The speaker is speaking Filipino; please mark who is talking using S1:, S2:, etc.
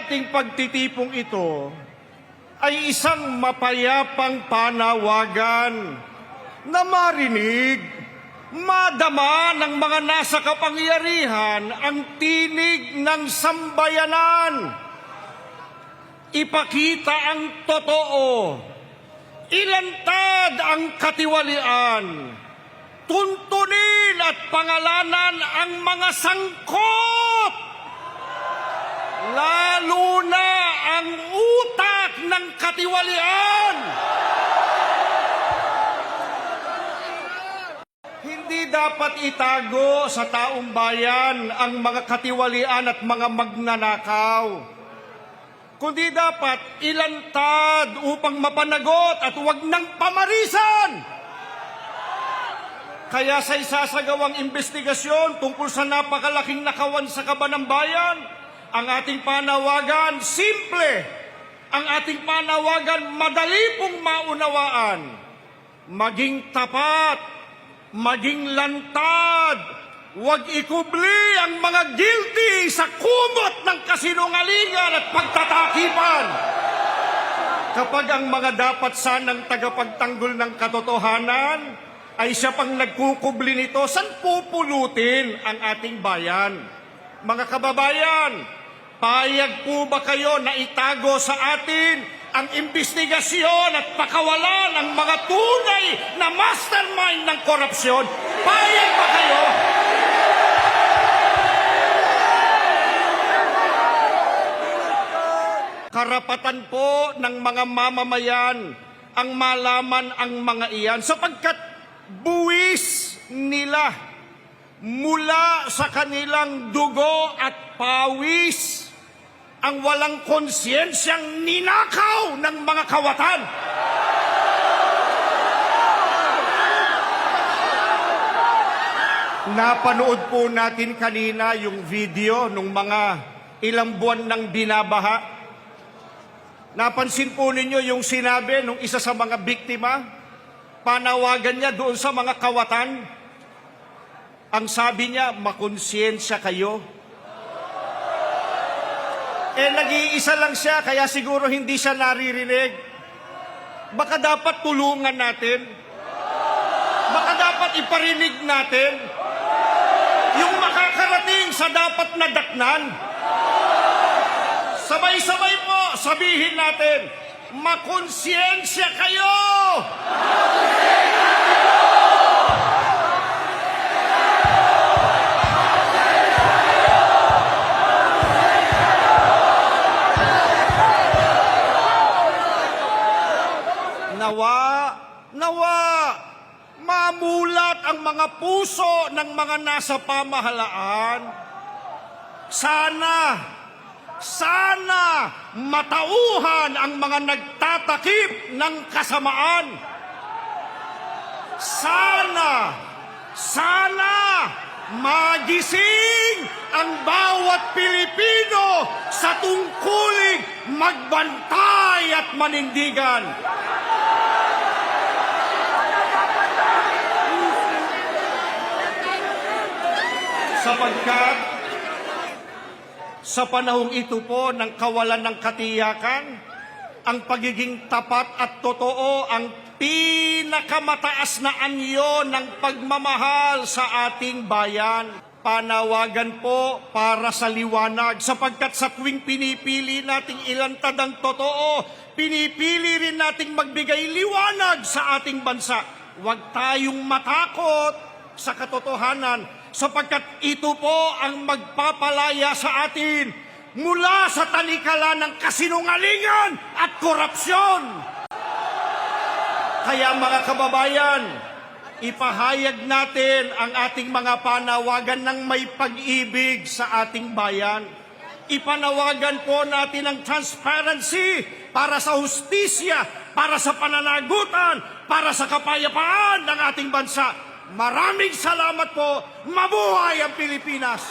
S1: ating pagtitipong ito ay isang mapayapang panawagan na marinig, madama ng mga nasa kapangyarihan ang tinig ng sambayanan. Ipakita ang totoo, ilantad ang katiwalian, tuntunin at pangalanan ang mga sangkot, lalo na ang utak ng katiwalian. Hindi dapat itago sa taong bayan ang mga katiwalian at mga magnanakaw, kundi dapat ilantad upang mapanagot at huwag nang pamarisan. Kaya sa isasagawang investigasyon tungkol sa napakalaking nakawan sa kaban ng bayan, ang ating panawagan, simple. Ang ating panawagan, madali pong maunawaan. Maging tapat, maging lantad, huwag ikubli ang mga guilty sa kumot ng kasinungalingan at pagtatakipan. Kapag ang mga dapat sanang tagapagtanggol ng katotohanan ay siya pang nagkukubli nito, saan pupulutin ang ating bayan? Mga kababayan, payag po ba kayo na itago sa atin ang investigasyon at pakawalan ng mga tunay na mastermind ng korupsyon? Payag ba kayo? Karapatan po ng mga mamamayan ang malaman ang mga iyan sapagkat buwis nila mula sa kanilang dugo at pawis ang walang konsyensiyang ninakaw ng mga kawatan. Napanood po natin kanina yung video nung mga ilang buwan ng binabaha. Napansin po ninyo yung sinabi nung isa sa mga biktima? Panawagan niya doon sa mga kawatan. Ang sabi niya, makonsensya kayo. Nag-iisa lang siya, kaya siguro hindi siya naririnig. Baka dapat tulungan natin. Baka dapat iparinig natin yung makakarating sa dapat na daknan. Sabay-sabay po, sabihin natin, makonsensya kayo! Nawa, mamulat ang mga puso ng mga nasa pamahalaan. Sana matauhan ang mga nagtatakip ng kasamaan. Sana magising ang bawat Pilipino sa tungkuling magbantay at manindigan. Sapagkat sa panahong ito po ng kawalan ng katiyakan, ang pagiging tapat at totoo ang pinakamataas na anyo ng pagmamahal sa ating bayan. Panawagan po para sa liwanag, sapagkat sa tuwing pinipili nating ilantad ang totoo, pinipili rin nating magbigay liwanag sa ating bansa. Huwag tayong matakot sa katotohanan, sapagkat ito po ang magpapalaya sa atin mula sa talikala ng kasinungalingan at korupsyon. Kaya mga kababayan, ipahayag natin ang ating mga panawagan ng may pag-ibig sa ating bayan. Ipanawagan po natin ang transparency para sa hustisya, para sa pananagutan, para sa kapayapaan ng ating bansa. Maraming salamat po. Mabuhay ang Pilipinas!